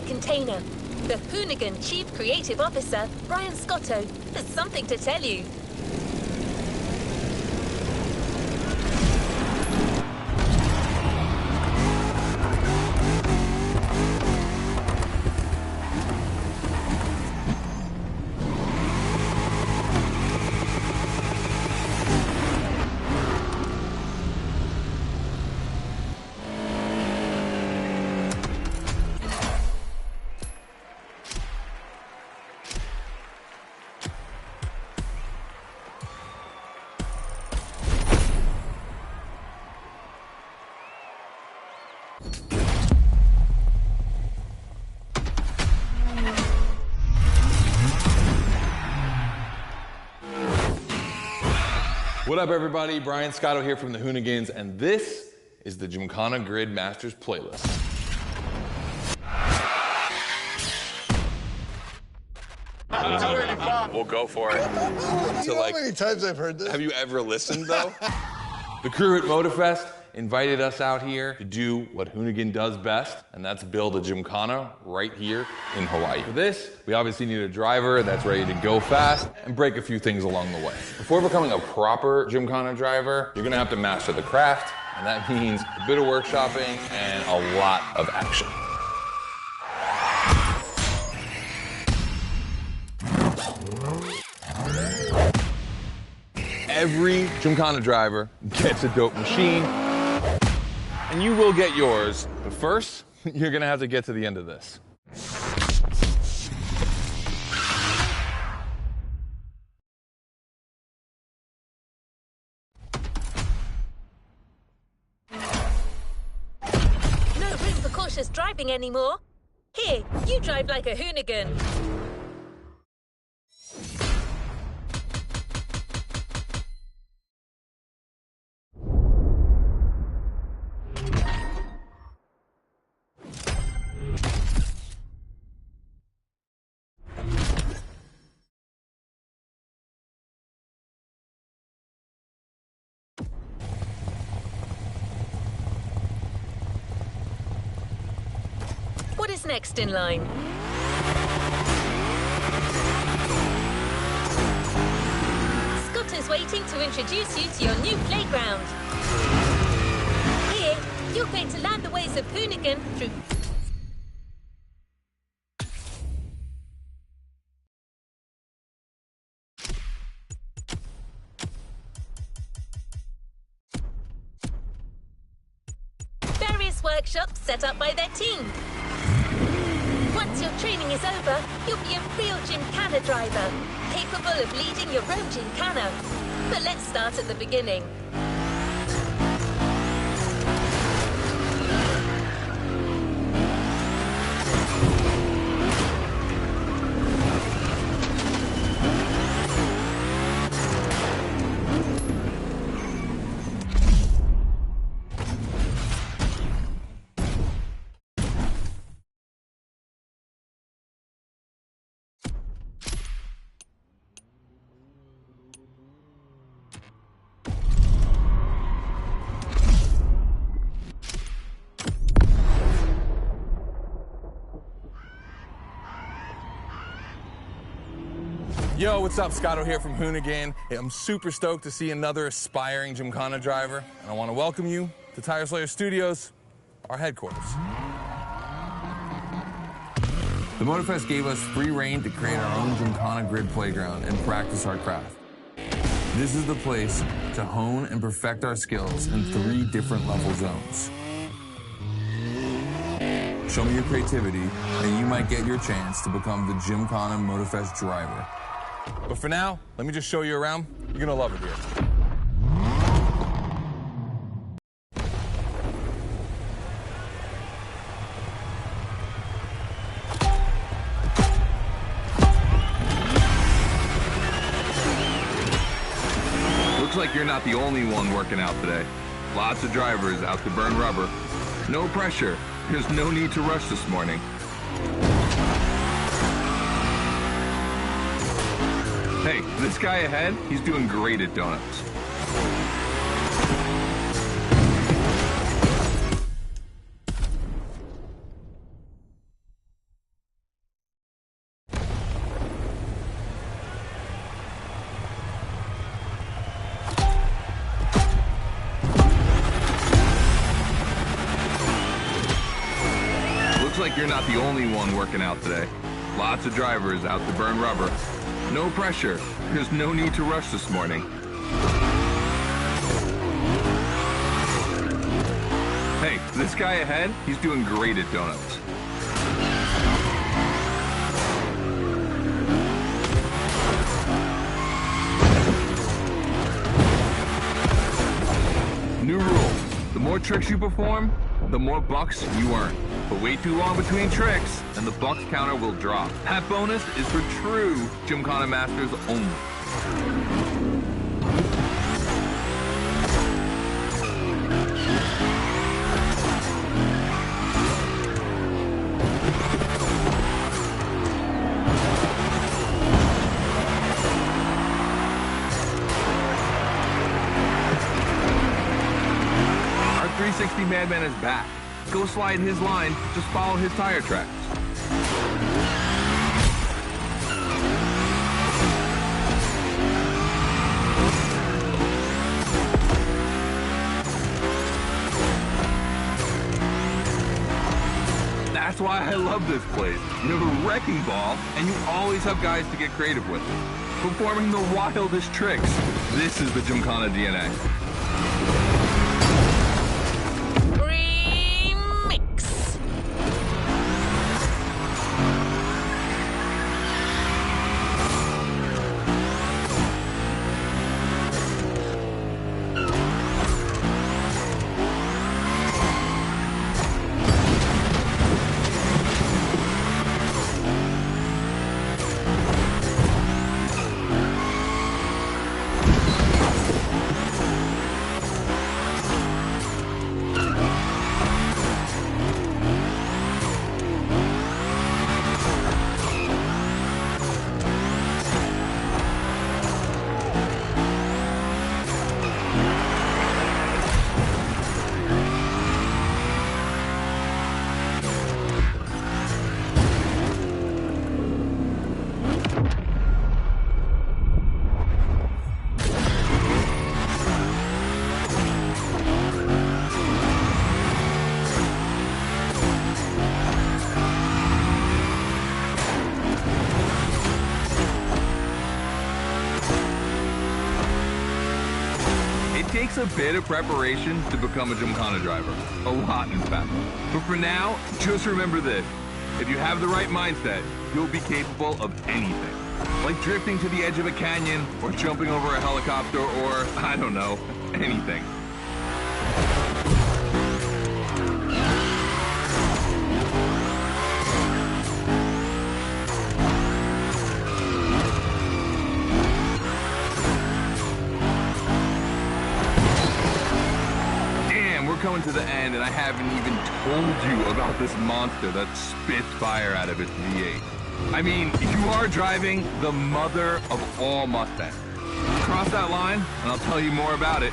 container. The Hoonigan Chief Creative Officer, Brian Scotto, has something to tell you. What up, everybody? Brian Scotto here from the Hoonigans, and this is the Gymkhana Grid Masters playlist. We'll go for it. You know how many times I've heard this? Have you ever listened, though? The crew at Motorfest invited us out here to do what Hoonigan does best, and that's build a Gymkhana right here in Hawaii. For this, we obviously need a driver that's ready to go fast and break a few things along the way. Before becoming a proper Gymkhana driver, you're gonna have to master the craft, and that means a bit of workshopping and a lot of action. Every Gymkhana driver gets a dope machine, and you will get yours. But first, you're gonna have to get to the end of this. No room for cautious driving anymore. Here, you drive like a Hoonigan. What is next in line? Scott is waiting to introduce you to your new playground. Here, you're going to learn the ways of Hoonigan through... various workshops set up by their team. Once your training is over, you'll be a real Gymkhana driver, capable of leading your own Gymkhana. But let's start at the beginning. Yo, what's up? Scotto here from Hoonigan. Hey, I'm super stoked to see another aspiring Gymkhana driver, and I want to welcome you to Tire Slayer Studios, our headquarters. The Motorfest gave us free reign to create our own Gymkhana Grid playground and practice our craft. This is the place to hone and perfect our skills in 3 different level zones. Show me your creativity, and you might get your chance to become the Gymkhana Motorfest driver. But for now, let me just show you around. You're gonna love it here. Looks like you're not the only one working out today. Lots of drivers out to burn rubber. No pressure. There's no need to rush this morning. Hey, this guy ahead, he's doing great at donuts. like you're not the only one working out today. Lots of drivers out to burn rubber. No pressure. There's no need to rush this morning. Hey, this guy ahead, he's doing great at donuts. New rule. The more tricks you perform, the more bucks you earn. But wait too long between tricks, and the bucks counter will drop. That bonus is for true Gymkhana Masters only. Our 360 Madman is back. Go slide his line, just follow his tire tracks. That's why I love this place. You have a wrecking ball, and you always have guys to get creative with it. Performing the wildest tricks. This is the Gymkhana DNA. It takes a bit of preparation to become a Gymkhana driver. A lot, in fact. But for now, just remember this. If you have the right mindset, you'll be capable of anything. Like drifting to the edge of a canyon, or jumping over a helicopter, or, I don't know, anything. Coming to the end, and I haven't even told you about this monster that spits fire out of its V8. I mean, you are driving the mother of all Mustangs. Cross that line, and I'll tell you more about it.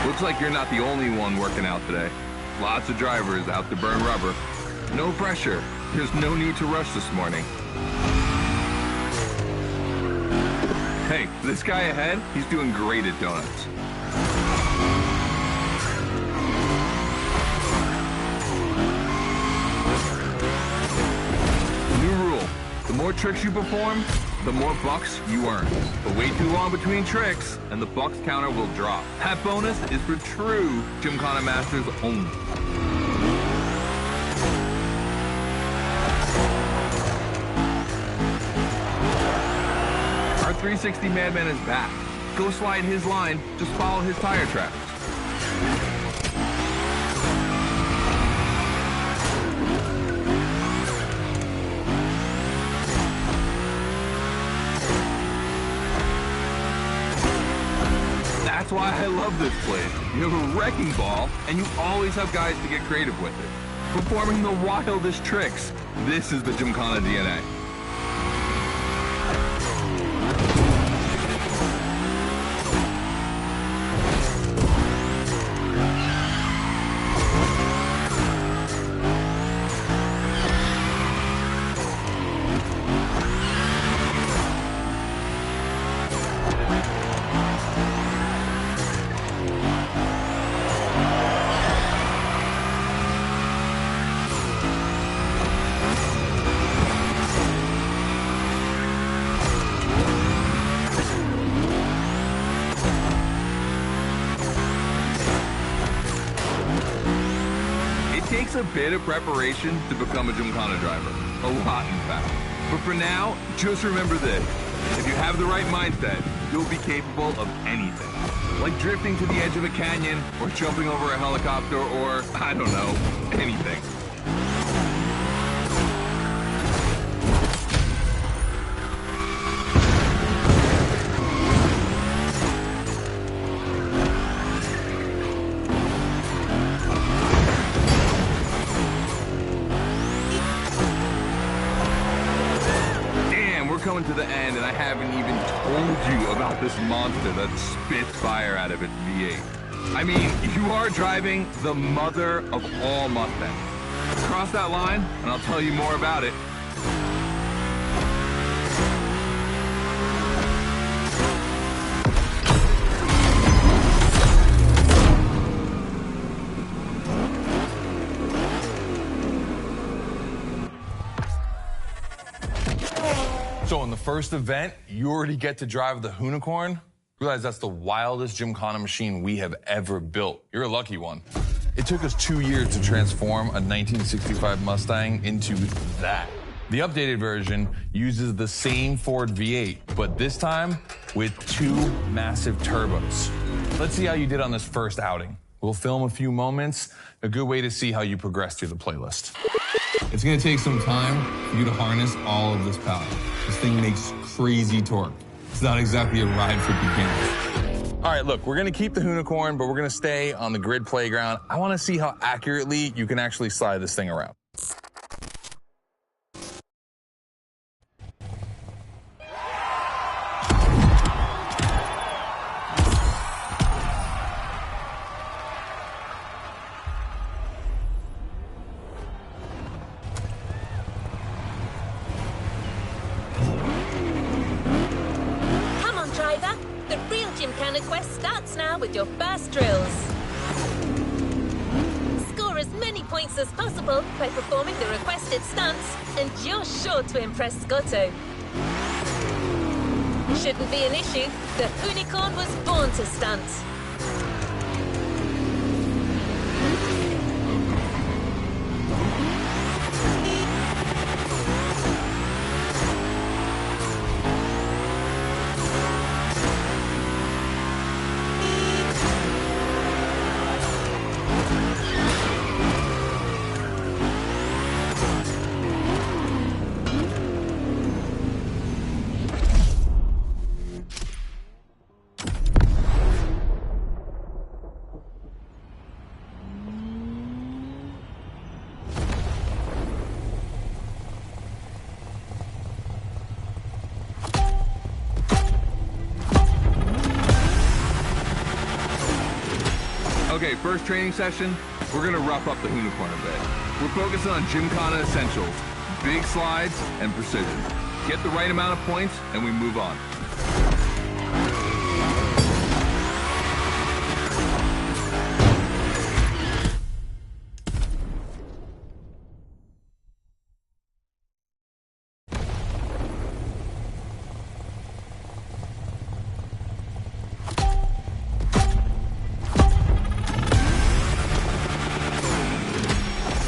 Looks like you're not the only one working out today. Lots of drivers out to burn rubber. No pressure. There's no need to rush this morning. Hey, this guy ahead, he's doing great at donuts. New rule. The more tricks you perform, the more bucks you earn. But wait too long between tricks, and the bucks counter will drop. That bonus is for true Gymkhana Masters only. Our 360 Madman is back. Go slide his line, just follow his tire tracks. That's why I love this place. You have a wrecking ball, and you always have guys to get creative with it. performing the wildest tricks. This is the Gymkhana DNA. It takes a bit of preparation to become a Gymkhana driver. A lot, in fact. But for now, just remember this. If you have the right mindset, you'll be capable of anything. Like drifting to the edge of a canyon, or jumping over a helicopter, or, I don't know, anything. Coming to the end, and I haven't even told you about this monster that spits fire out of its V8. I mean, you are driving the mother of all Mustangs. Cross that line, and I'll tell you more about it. So in the first event, you already get to drive the Hoonicorn. Realize that's the wildest Gymkhana machine we have ever built. You're a lucky one. It took us 2 years to transform a 1965 Mustang into that. The updated version uses the same Ford V8, but this time with 2 massive turbos. Let's see how you did on this first outing. We'll film a few moments, a good way to see how you progress through the playlist. It's gonna take some time for you to harness all of this power. This thing makes crazy torque. It's not exactly a ride for beginners. All right, look, we're gonna keep the Hoonicorn, but we're gonna stay on the grid playground. I wanna see how accurately you can actually slide this thing around. The real Gymkhana quest starts now with your first drills. Score as many points as possible by performing the requested stunts, and you're sure to impress Scotto. Shouldn't be an issue. The Hoonicorn was born to stunt. Okay, first training session, we're gonna rough up the Hoonicorn a bit. We're focusing on Gymkhana essentials, big slides, and precision. Get the right amount of points, and we move on.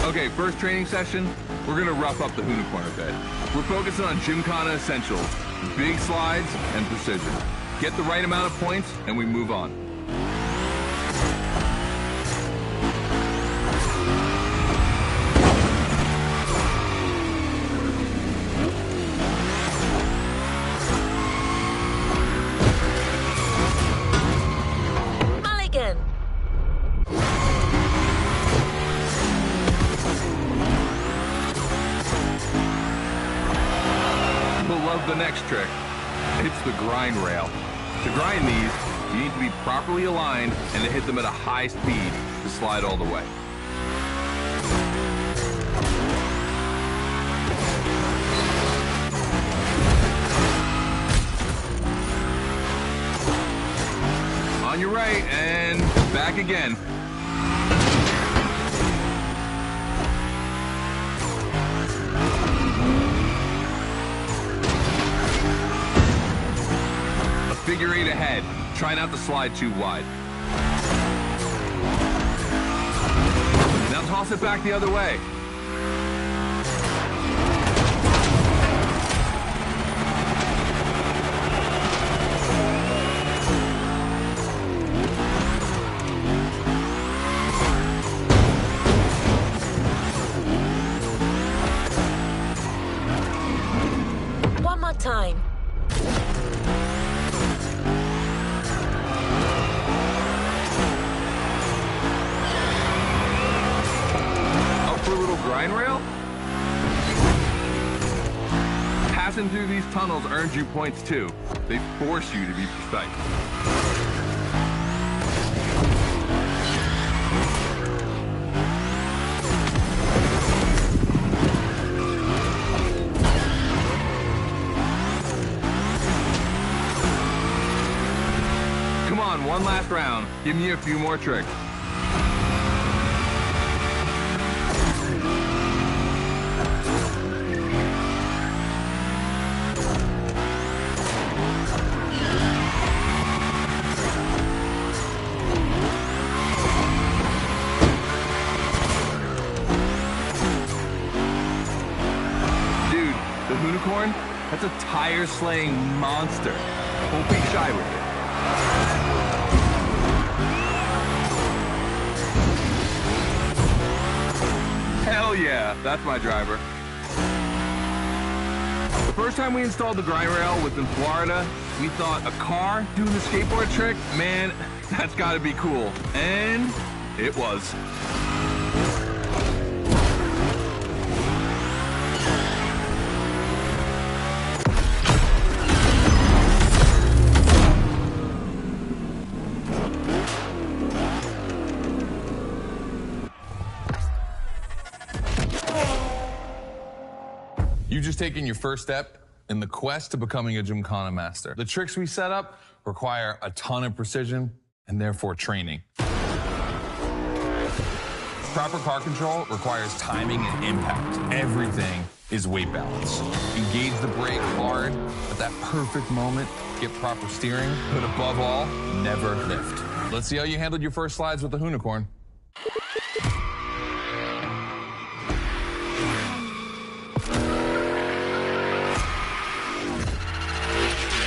Okay, first training session, we're gonna rough up the Hoonicorn a bit. We're focusing on Gymkhana essentials, big slides, and precision. Get the right amount of points, and we move on. the next trick. It's the grind rail. To grind these, you need to be properly aligned and to hit them at a high speed to slide all the way. On your right and back again. Figure 8 ahead. Try not to slide too wide. Now toss it back the other way. One more time. Grind rail? Passing through these tunnels earns you points too. They force you to be precise. Come on, one last round. Give me a few more tricks. Unicorn? That's a tire-slaying monster. Don't be shy with it. Hell yeah, that's my driver. The first time we installed the grind rail was in Florida. We thought a car doing the skateboard trick, man, that's gotta be cool. And it was. You've just taken your first step in the quest to becoming a Gymkhana master. The tricks we set up require a ton of precision and therefore training. Proper car control requires timing and impact. Everything is weight balance. Engage the brake hard at that perfect moment, get proper steering, but above all, never lift. Let's see how you handled your first slides with the Unicorn.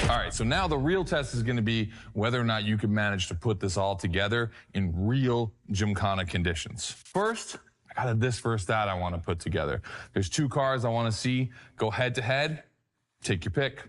All right, so now the real test is going to be whether or not you can manage to put this all together in real Gymkhana conditions. First, I got a this versus that I want to put together. There's two cars I want to see go head to head. Take your pick.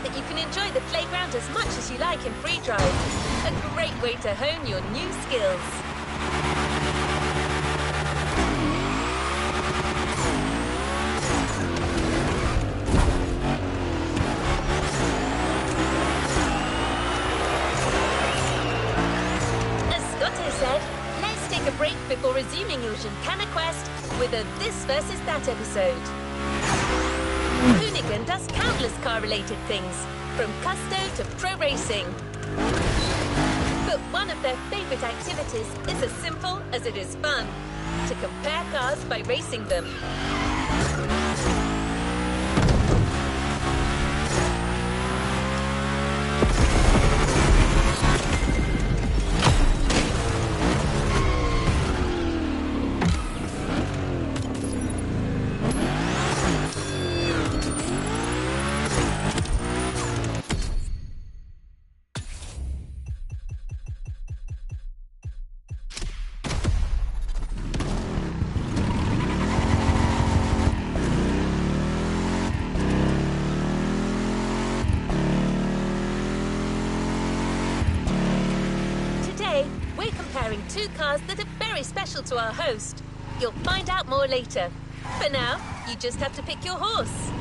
that you can enjoy the playground as much as you like in free drive. A great way to hone your new skills. As Scotto said, let's take a break before resuming your Gymkhana quest with a This versus That episode. Hoonigan does countless car-related things, from custo to pro racing. But one of their favorite activities is as simple as it is fun: to compare cars by racing them. We're comparing two cars that are very special to our host. You'll find out more later. For now, you just have to pick your horse.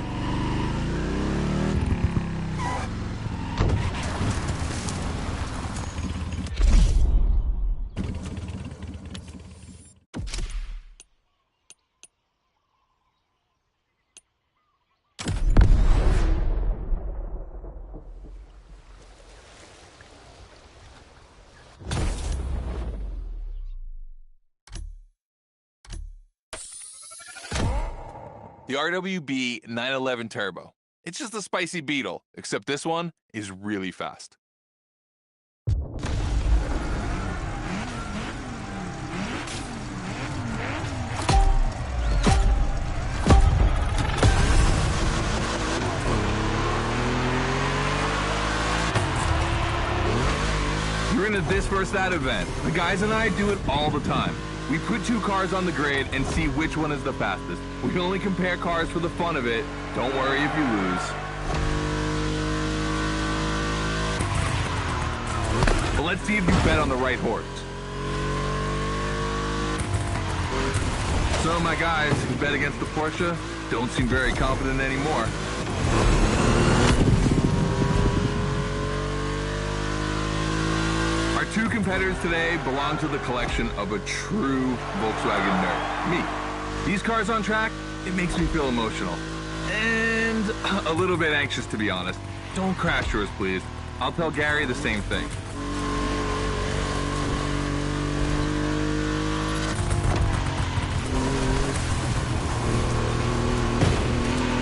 The RWB 911 Turbo. It's just a spicy Beetle, except this one is really fast. You're in a This versus That event. The guys and I do it all the time. We put two cars on the grid and see which one is the fastest. We can only compare cars for the fun of it. Don't worry if you lose. But let's see if you bet on the right horse. So my guys who bet against the Porsche don't seem very confident anymore. Our two competitors today belong to the collection of a true Volkswagen nerd, me. These cars on track, it makes me feel emotional. And a little bit anxious, to be honest. Don't crash yours, please. I'll tell Gary the same thing.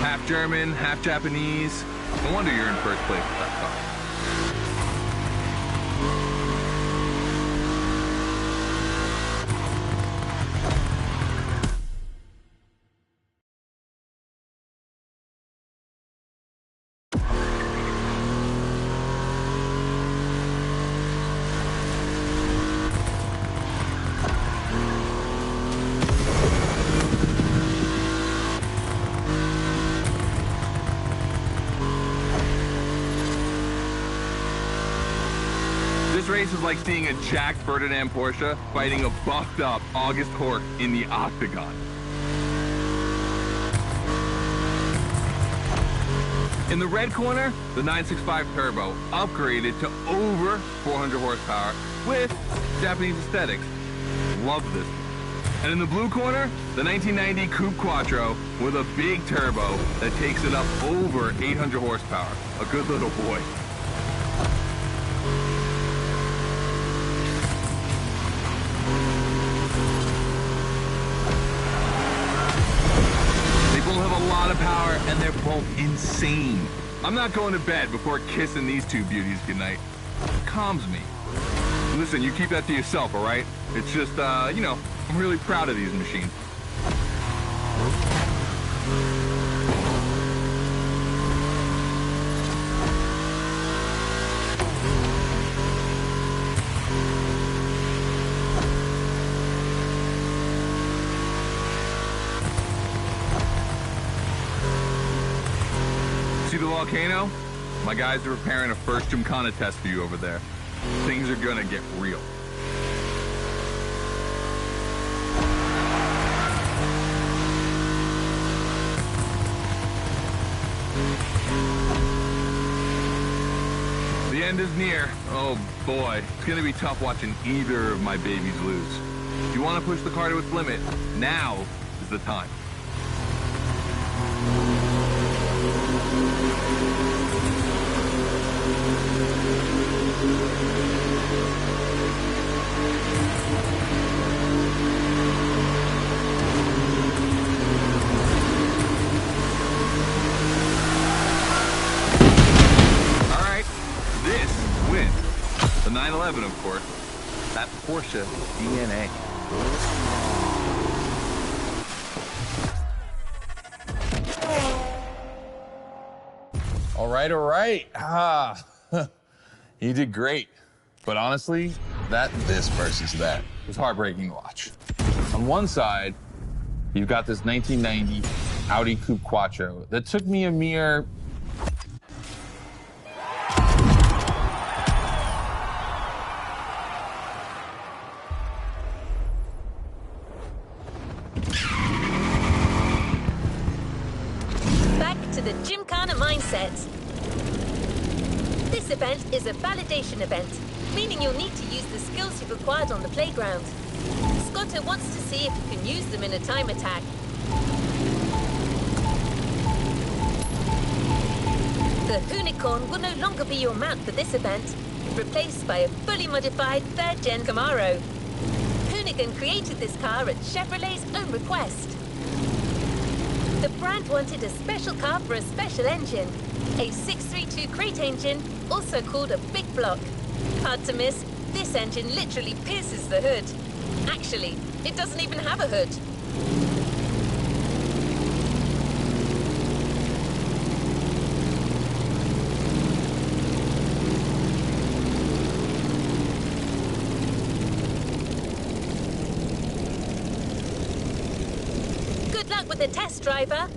Half German, half Japanese. No wonder you're in first place with that car. This race is like seeing a Jack Ferdinand Porsche fighting a buffed up August Hork in the octagon. In the red corner, the 965 Turbo upgraded to over 400 horsepower with Japanese aesthetics. Love this. And in the blue corner, the 1990 Coupe Quattro with a big turbo that takes it up over 800 horsepower. A good little boy. Of power, and they're both insane. I'm not going to bed before kissing these two beauties goodnight. It calms me. Listen, you keep that to yourself, all right? It's just, you know, I'm really proud of these machines. See the volcano? My guys are preparing a first Gymkhana test for you over there. Things are gonna get real. The end is near. Oh boy, it's gonna be tough watching either of my babies lose. If you want to push the car to its limit, now is the time. All right, this wins. The 911, of course. That Porsche DNA. All right. You did great. But honestly, this versus that was heartbreaking to watch. On one side, you've got this 1990 Audi Coupe Quattro that took me a mere Back to the Gymkhana mindset. This event is a validation event, meaning you'll need to use the skills you've acquired on the playground. Scotto wants to see if you can use them in a time attack. The Unicorn will no longer be your mount for this event, replaced by a fully modified third-gen Camaro. Hoonigan created this car at Chevrolet's own request. The brand wanted a special car for a special engine, a 632 crate engine, also called a big block. Hard to miss, this engine literally pierces the hood. Actually, it doesn't even have a hood. Good luck with the test, driver.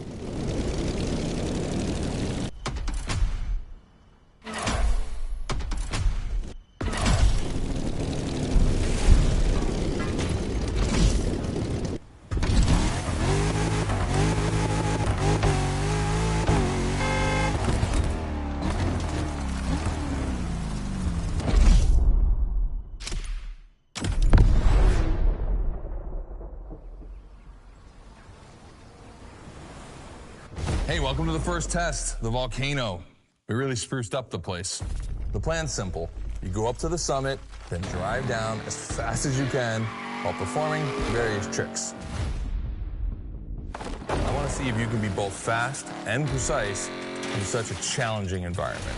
Hey, welcome to the first test, the volcano. We really spruced up the place. The plan's simple. You go up to the summit, then drive down as fast as you can while performing various tricks. I want to see if you can be both fast and precise in such a challenging environment.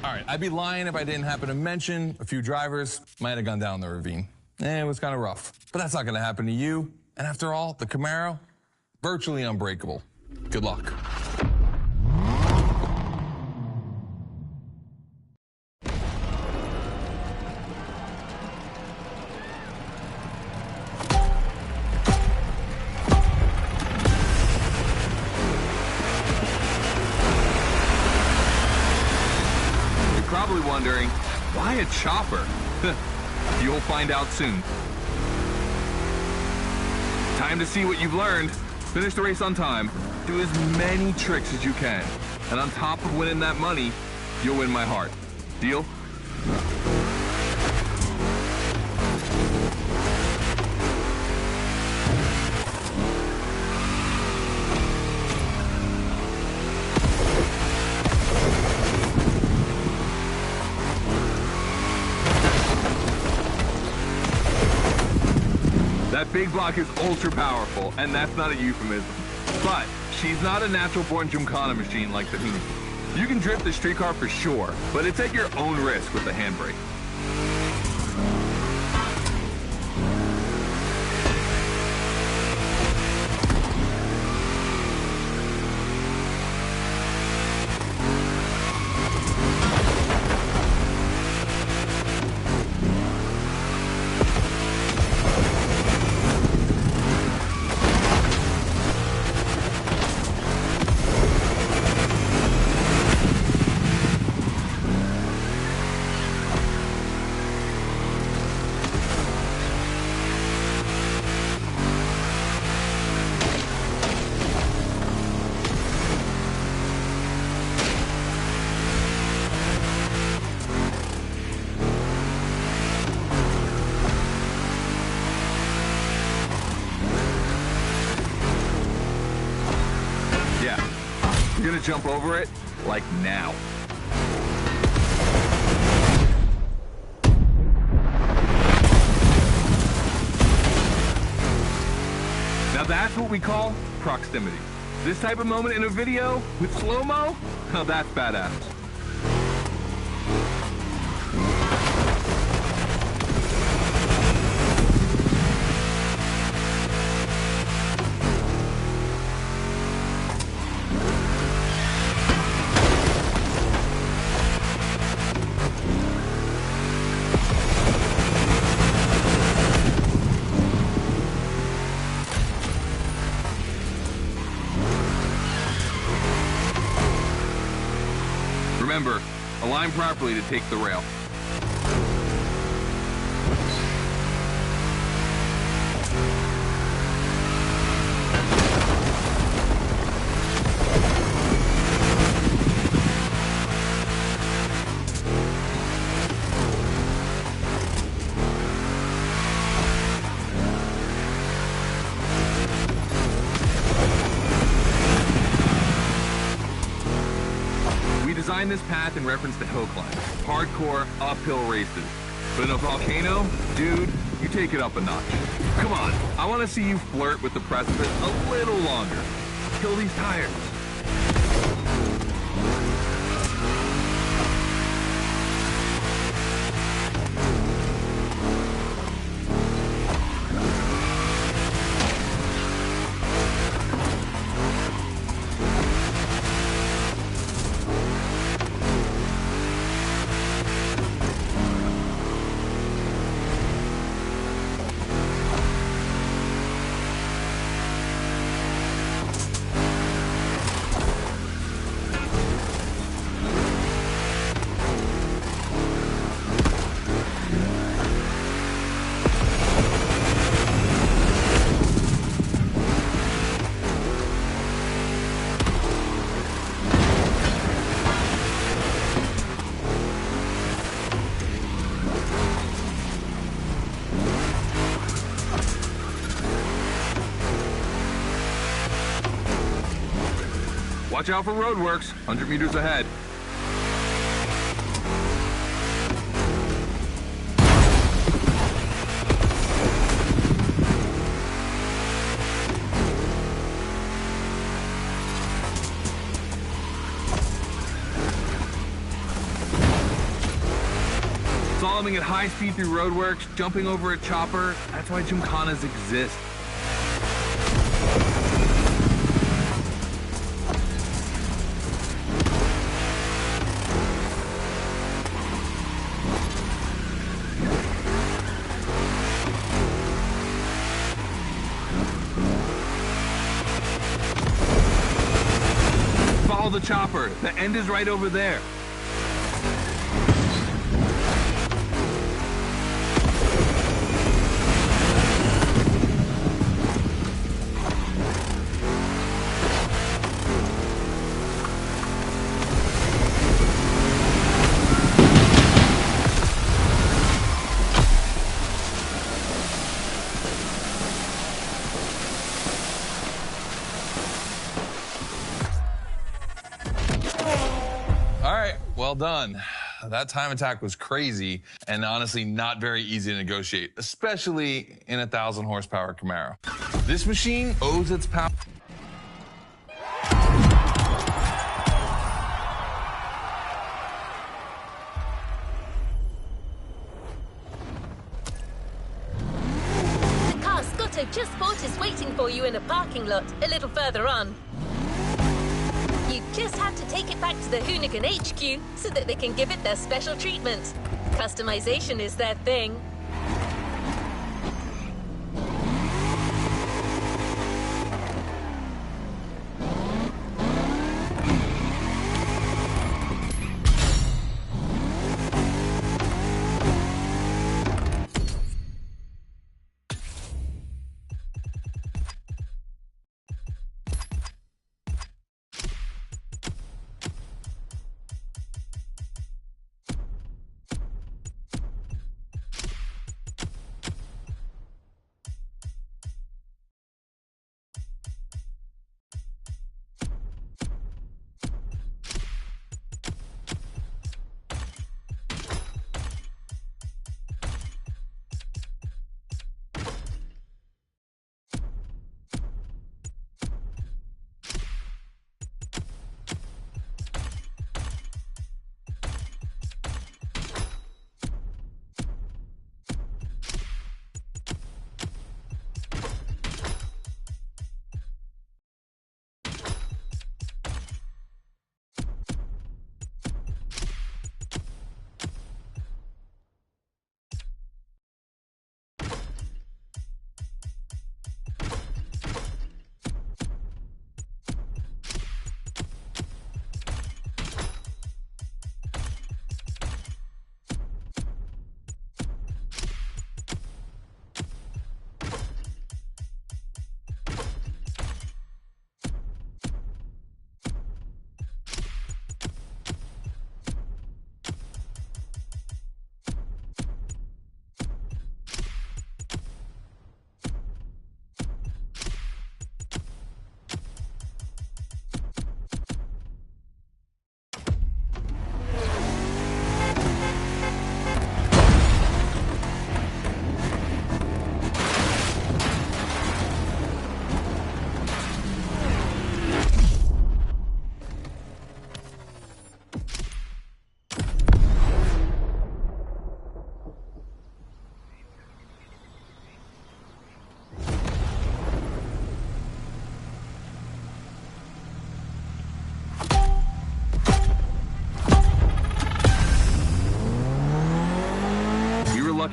All right, I'd be lying if I didn't happen to mention a few drivers might have gone down the ravine. It was kind of rough, but that's not going to happen to you. And after all, the Camaro, virtually unbreakable. Good luck. You're probably wondering, why a chopper? You'll find out soon. Time to see what you've learned. Finish the race on time. Do as many tricks as you can. And on top of winning that money, you'll win my heart. Deal? That big block is ultra powerful, and that's not a euphemism. But she's not a natural-born Gymkhana machine like the Hoonigan. You can drift the street car for sure, but it's at your own risk with the handbrake. Yeah, you're gonna jump over it, like now. Now that's what we call proximity. This type of moment in a video with slow-mo, now that's badass. Remember, align properly to take the rail. Designed this path in reference to hill climbs, hardcore uphill races. But in a volcano, dude, you take it up a notch. Come on, I want to see you flirt with the precipice a little longer. Kill these tires. Watch out for roadworks, 100 meters ahead. Slaloming at high speed through roadworks, jumping over a chopper, that's why gymkhanas exist. Follow the chopper. The end is right over there. Well done. That time attack was crazy and honestly not very easy to negotiate, especially in a 1,000 horsepower Camaro. This machine owes its power. The car Scotto just bought is waiting for you in a parking lot a little further on. You just have to take it back to the Hoonigan HQ so that they can give it their special treatment. Customization is their thing.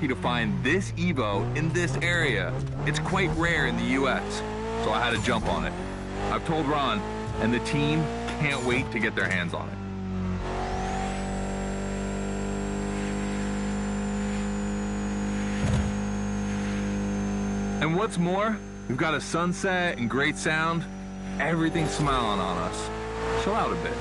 lucky to find this Evo in this area. It's quite rare in the US, so I had to jump on it. I've told Ron, and the team can't wait to get their hands on it. And what's more, we've got a sunset and great sound. Everything's smiling on us. Chill out a bit.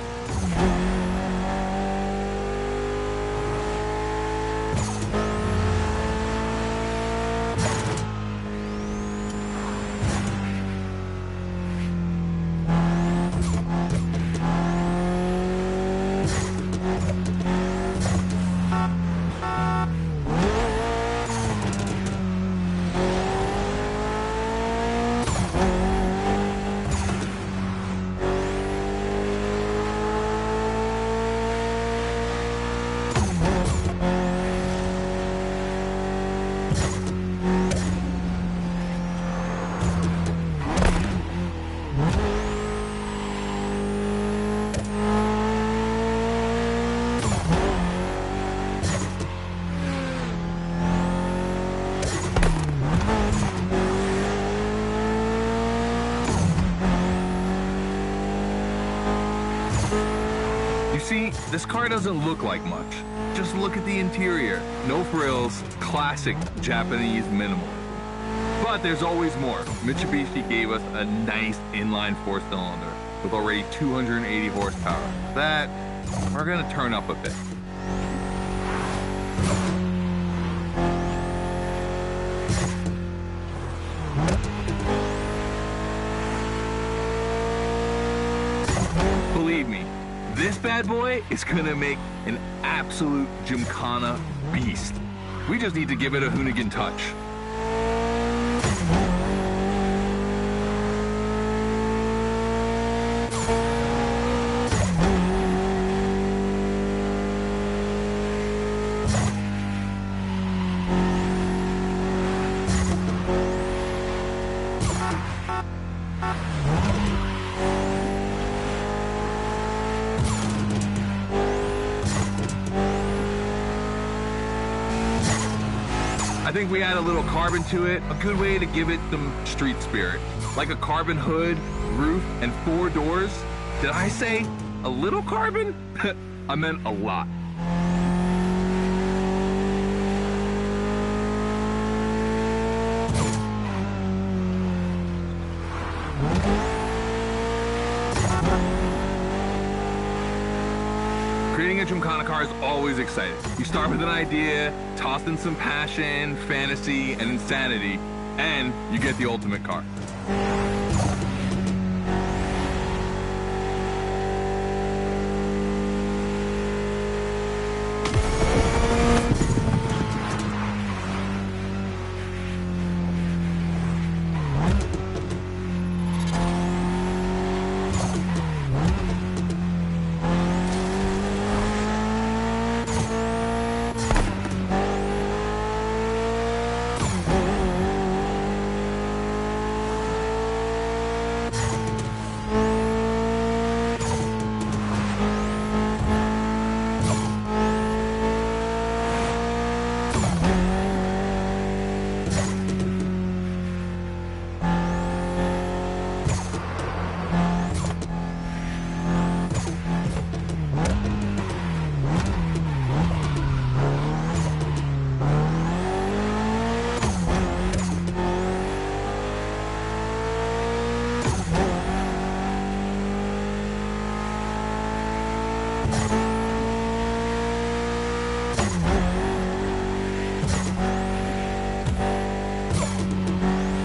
See, this car doesn't look like much. Just look at the interior. No frills, classic Japanese minimalism. But there's always more. Mitsubishi gave us a nice inline four-cylinder with already 280 horsepower. That, we're gonna turn up a bit. Believe me, this bad boy is gonna make an absolute Gymkhana beast. We just need to give it a Hoonigan touch. I think we add a little carbon to it, a good way to give it some street spirit. Like a carbon hood, roof, and 4 doors. Did I say a little carbon? I meant a lot. Creating a Gymkhana car is always exciting. You start with an idea, toss in some passion, fantasy, and insanity, and you get the ultimate car.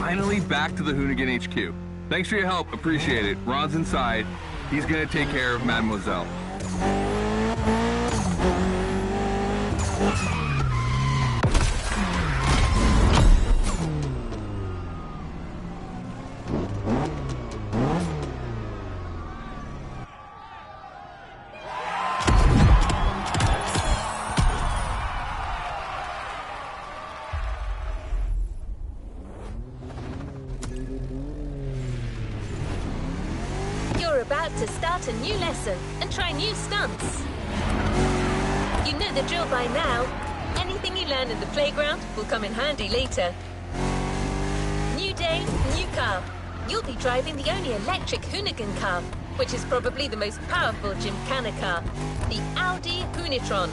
Finally back to the Hoonigan HQ. Thanks for your help, appreciate it. Ron's inside. He's gonna take care of Mademoiselle. You're about to start a new lesson and try new stunts. You know the drill by now. Anything you learn in the playground will come in handy later. New day, new car. You'll be driving the only electric Hoonigan car, which is probably the most powerful Gymkhana car, the Audi Hoonitron.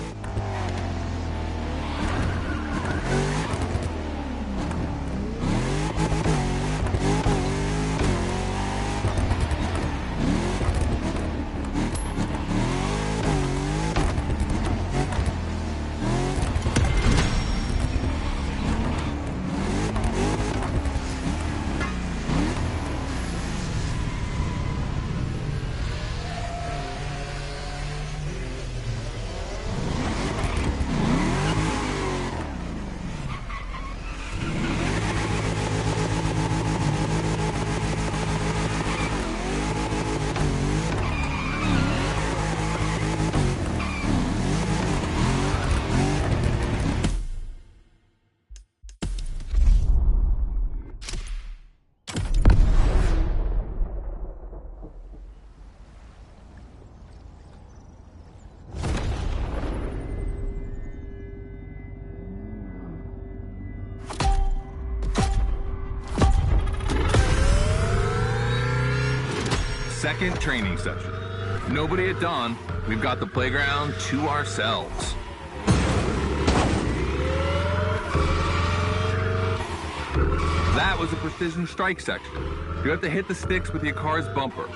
Second training session. Nobody at dawn. We've got the playground to ourselves. That was a precision strike section. You have to hit the sticks with your car's bumper.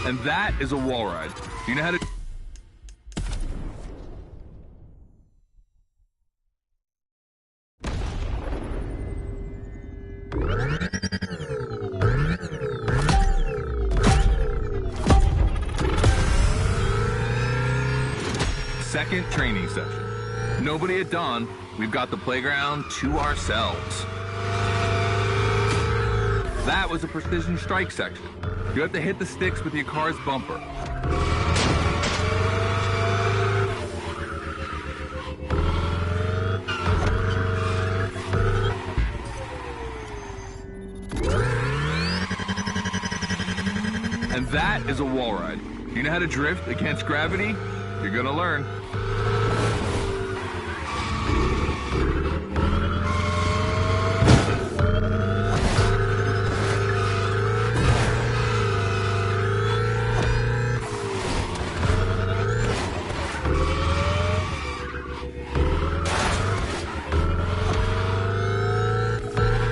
And that is a wall ride. You know how to... Second training session. Nobody at dawn. We've got the playground to ourselves. That was a precision strike section. You have to hit the sticks with your car's bumper. And that is a wall ride. You know how to drift against gravity? You're gonna learn.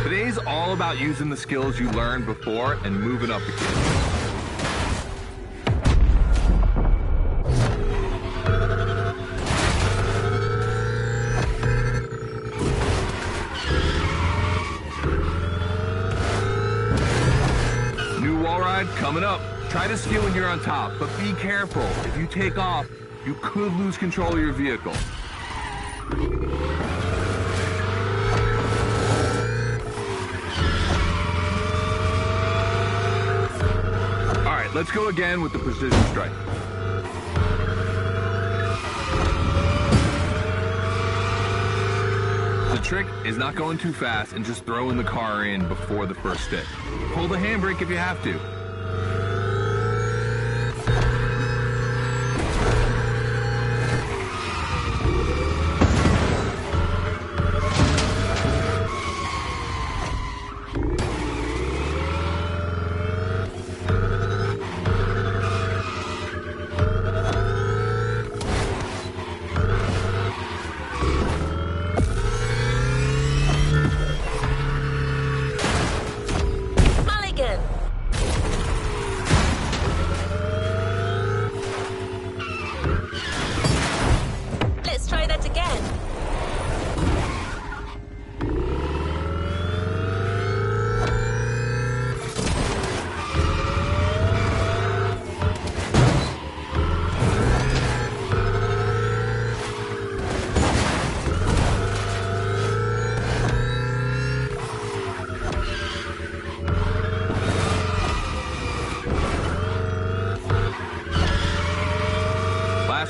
Today's all about using the skills you learned before and moving up the gear. Coming up, try to steal when you're on top, but be careful. If you take off, you could lose control of your vehicle. All right, let's go again with the precision strike. The trick is not going too fast and just throwing the car in before the first stick. Pull the handbrake if you have to.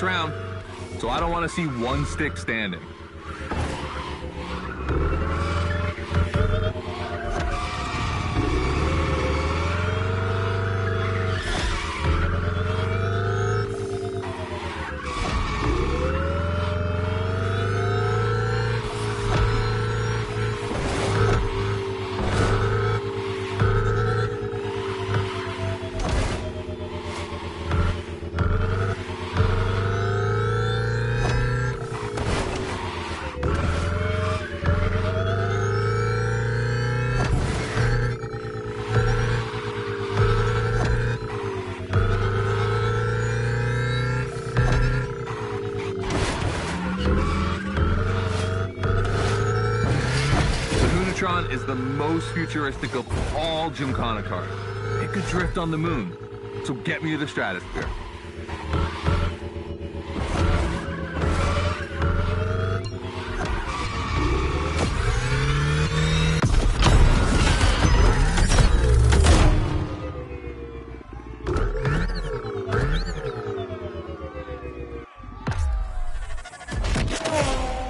Round, so I don't want to see one stick standing. Hoonatron is the most futuristic of all Gymkhana cars. It could drift on the moon, so get me to the stratosphere.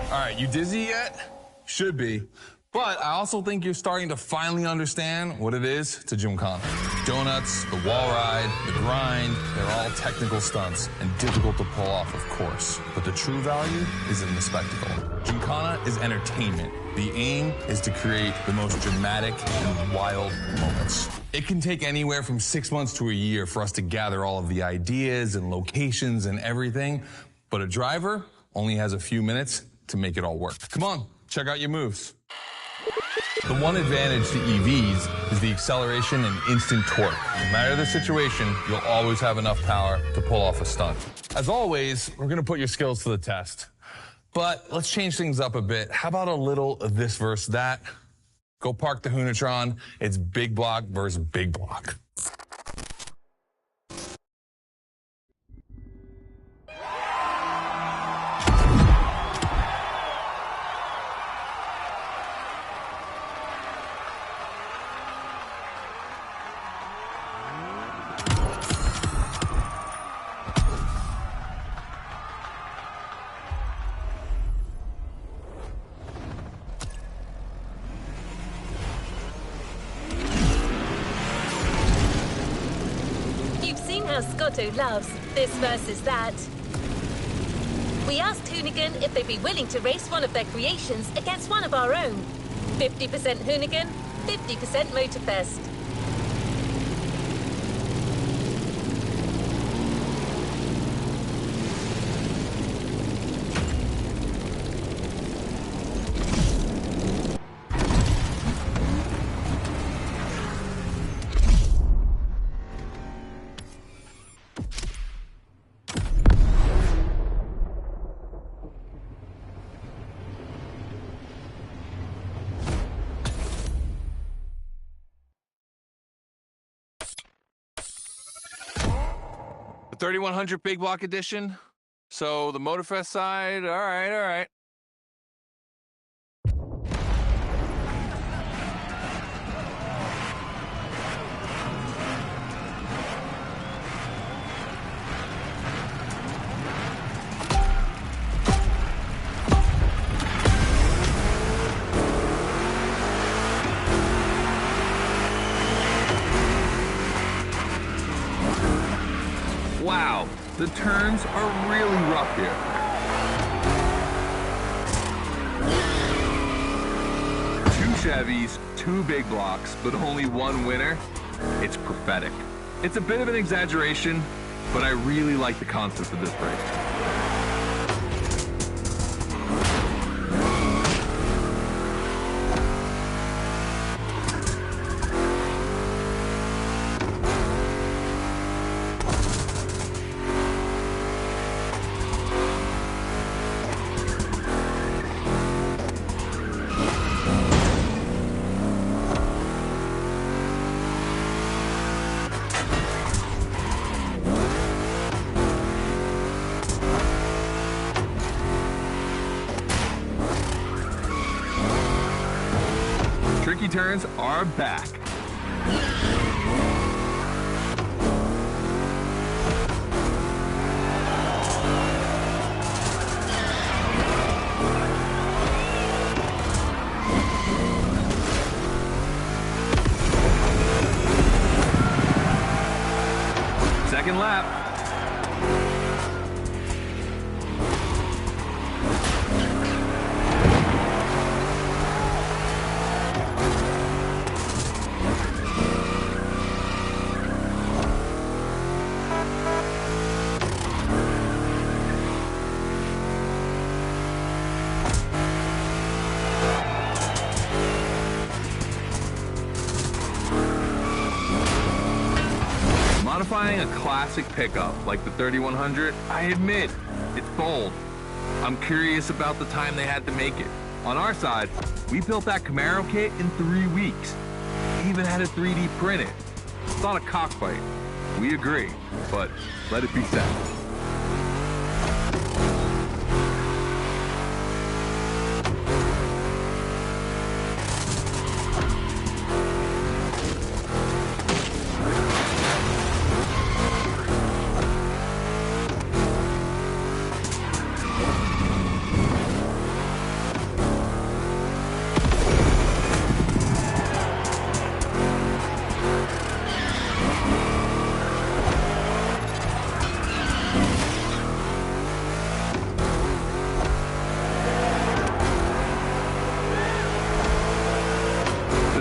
All right, you dizzy yet? Should be. But I also think you're starting to finally understand what it is to Gymkhana. Donuts, the wall ride, the grind, they're all technical stunts and difficult to pull off, of course. But the true value is in the spectacle. Gymkhana is entertainment. The aim is to create the most dramatic and wild moments. It can take anywhere from 6 months to a year for us to gather all of the ideas and locations and everything, but a driver only has a few minutes to make it all work. Come on, check out your moves. The one advantage to EVs is the acceleration and instant torque. No matter the situation, you'll always have enough power to pull off a stunt. As always, we're gonna put your skills to the test. But let's change things up a bit. How about a little of this versus that? Go park the Hoonatron. It's big block versus big block. Scotto loves this versus that. We asked Hoonigan if they'd be willing to race one of their creations against one of our own. 50% Hoonigan, 50% Motorfest. The 3100 big block edition. So the Motorfest side, all right. Wow, the turns are really rough here. Two Chevys, two big blocks, but only one winner. It's prophetic. It's a bit of an exaggeration, but I really like the concept of this race. Tricky turns are back. Second lap. Modifying a classic pickup like the 3100, I admit, it's bold. I'm curious about the time they had to make it. On our side, We built that Camaro kit in 3 weeks. Even had it 3D printed. Thought a cockfight. We agree, but let it be said.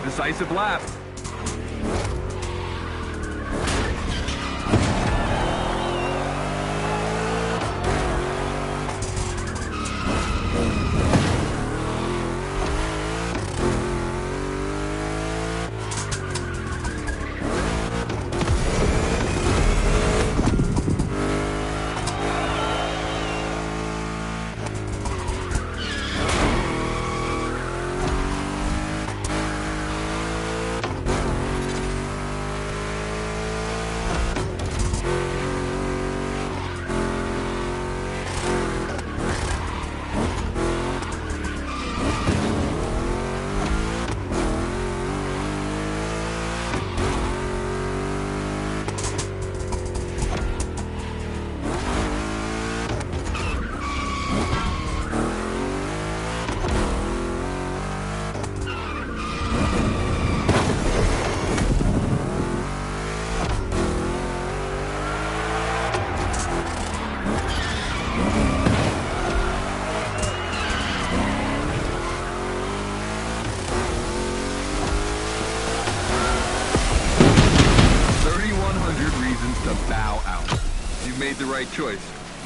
Decisive lap. To bow out. You've made the right choice.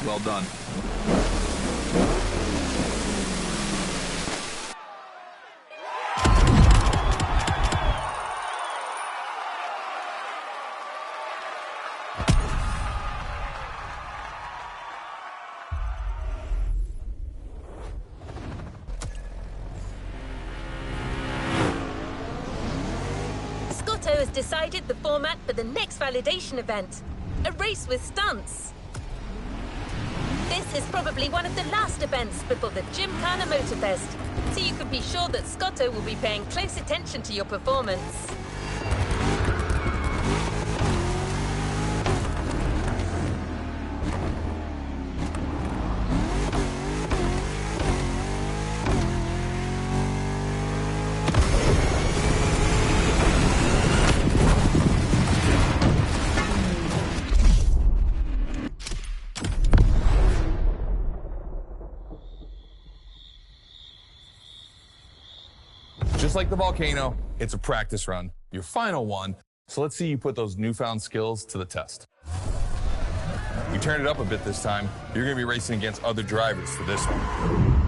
Well done. Scotto has decided the format for the next validation event. A race with stunts. This is probably one of the last events before the Gymkhana Motorfest, so you can be sure that Scotto will be paying close attention to your performance. Just like the volcano, it's a practice run, your final one. So let's see you put those newfound skills to the test. We turned it up a bit this time. You're gonna be racing against other drivers for this one.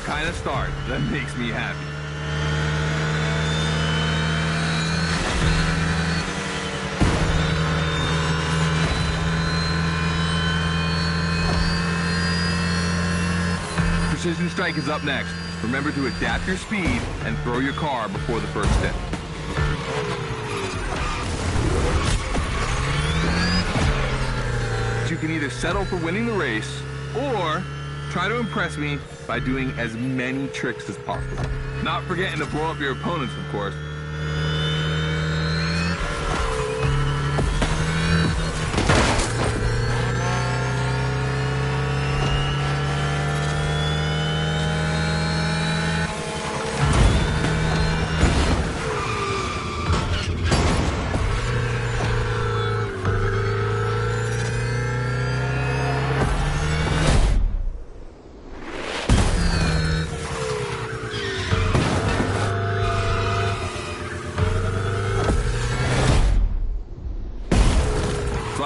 Kind of start that makes me happy. Precision Strike is up next. Remember to adapt your speed and throw your car before the first step. You can either settle for winning the race or try to impress me by doing as many tricks as possible. Not forgetting to blow up your opponents, of course.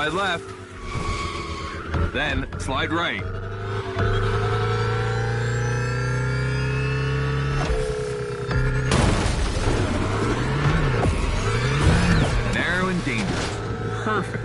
Slide left. Then slide right. Narrow and dangerous. Perfect.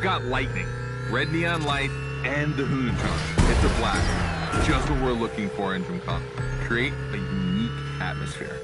Got lightning, red neon light, and the Hoonatron. It's a blast. Just what we're looking for in Gymkhana. Create a unique atmosphere.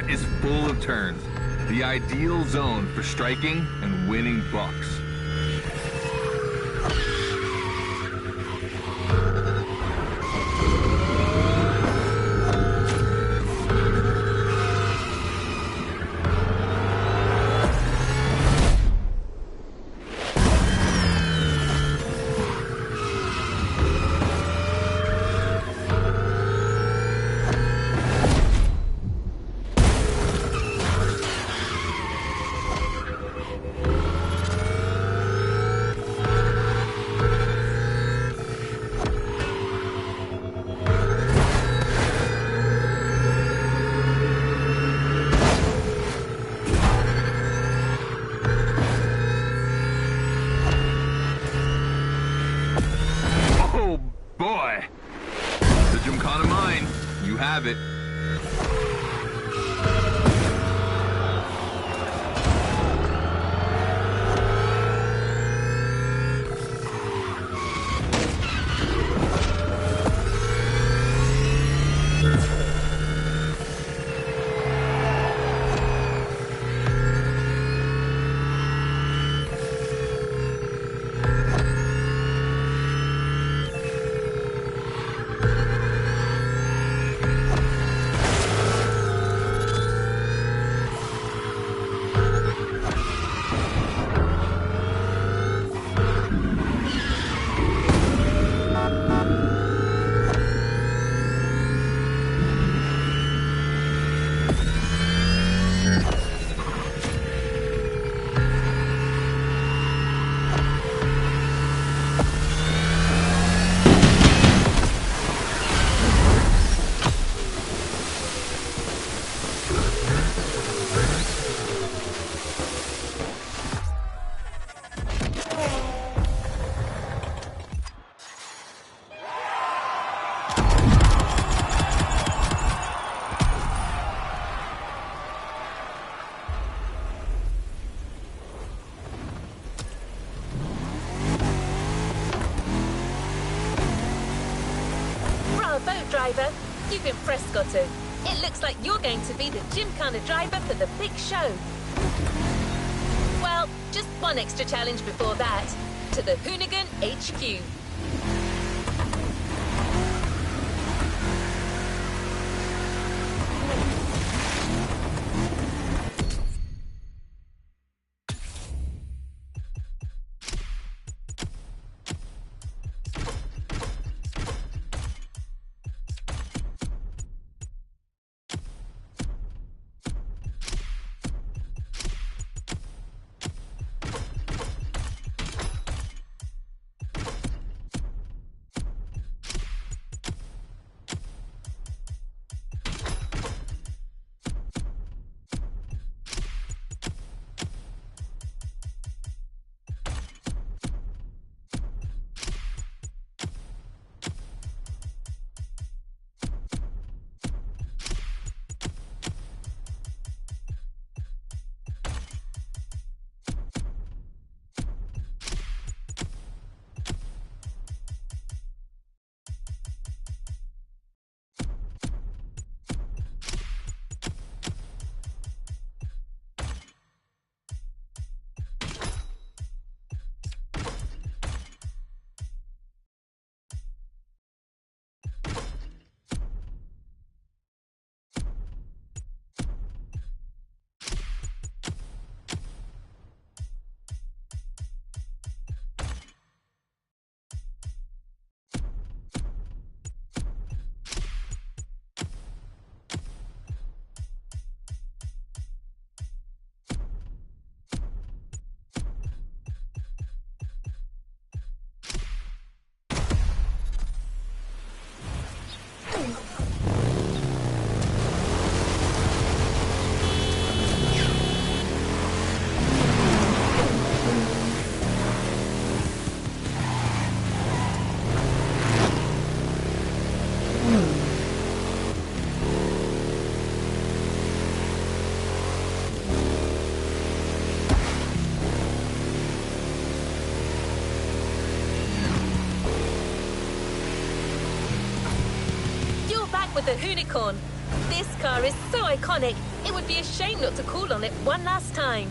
Is full of turns, the ideal zone for striking and winning bucks. Have it. Bravo, driver. You've impressed Goto. It looks like you're going to be the Gymkhana driver for the big show. Well, just one extra challenge before that. To the Hoonigan HQ. the Hoonicorn. This car is so iconic, it would be a shame not to call on it one last time.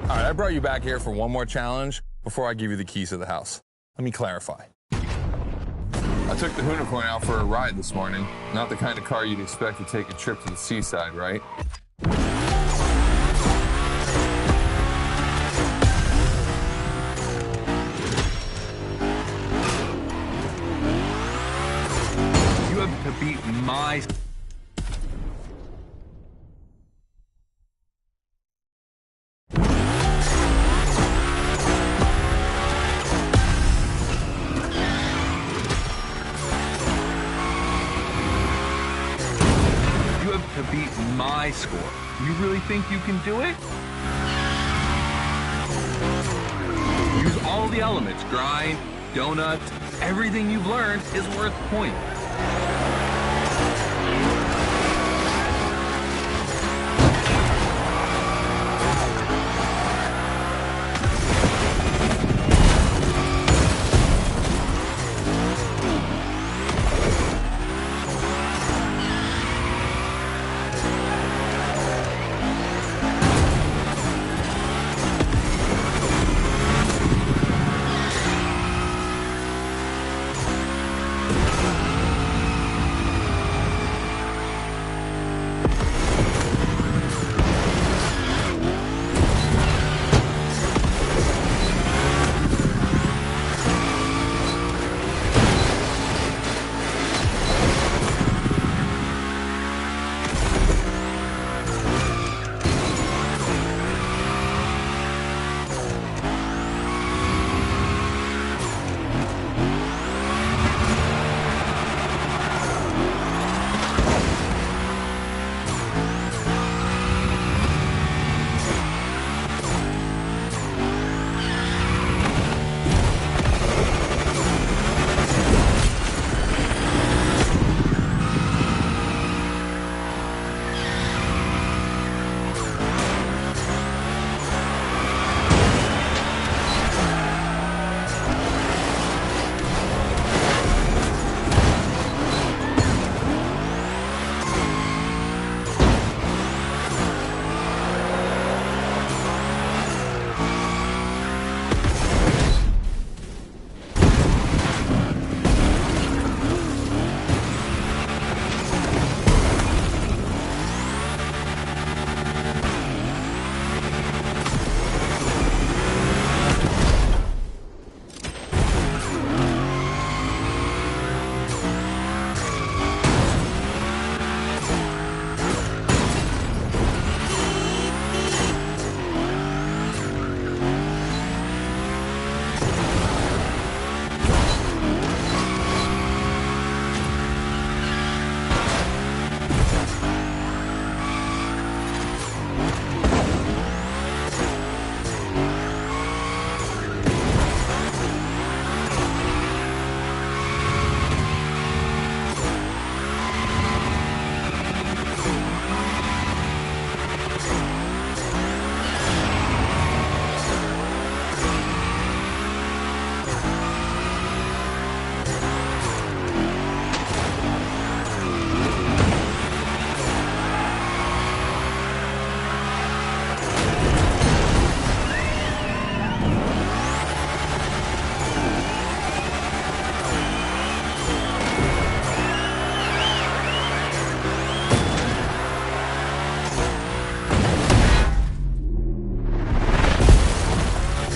All right, I brought you back here for one more challenge before I give you the keys to the house. Let me clarify. I took the Hoonicorn out for a ride this morning. Not the kind of car you'd expect to take a trip to the seaside, right? You have to beat my... to beat my score. You really think you can do it? Use all the elements. Grind, donuts, everything you've learned is worth points.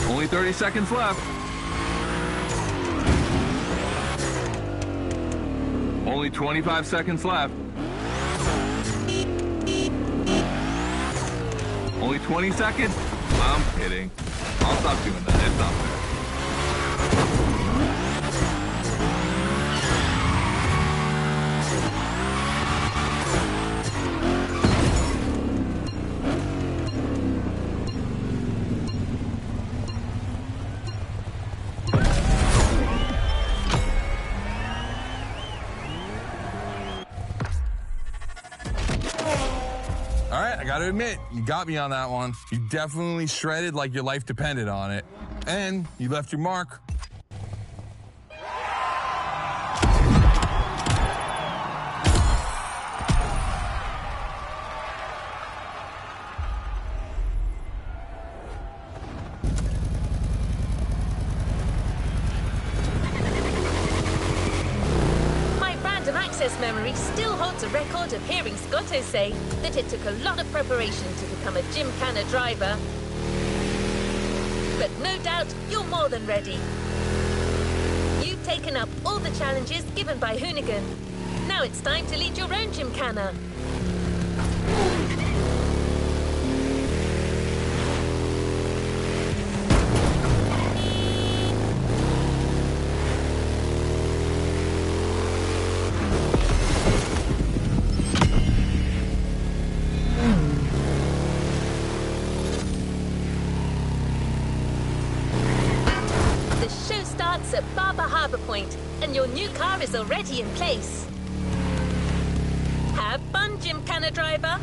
Only 30 seconds left. Only 25 seconds left. Only 20 seconds? I'm kidding. I'll stop doing that. It's not fair. All right, I gotta admit, you got me on that one. You definitely shredded like your life depended on it. And you left your mark. Access memory still holds a record of hearing Scotto say that it took a lot of preparation to become a Gymkhana driver. But no doubt you're more than ready. You've taken up all the challenges given by Hoonigan. Now it's time to lead your own Gymkhana. At Barber Harbour Point, and your new car is already in place. Have fun, Gymkhana driver.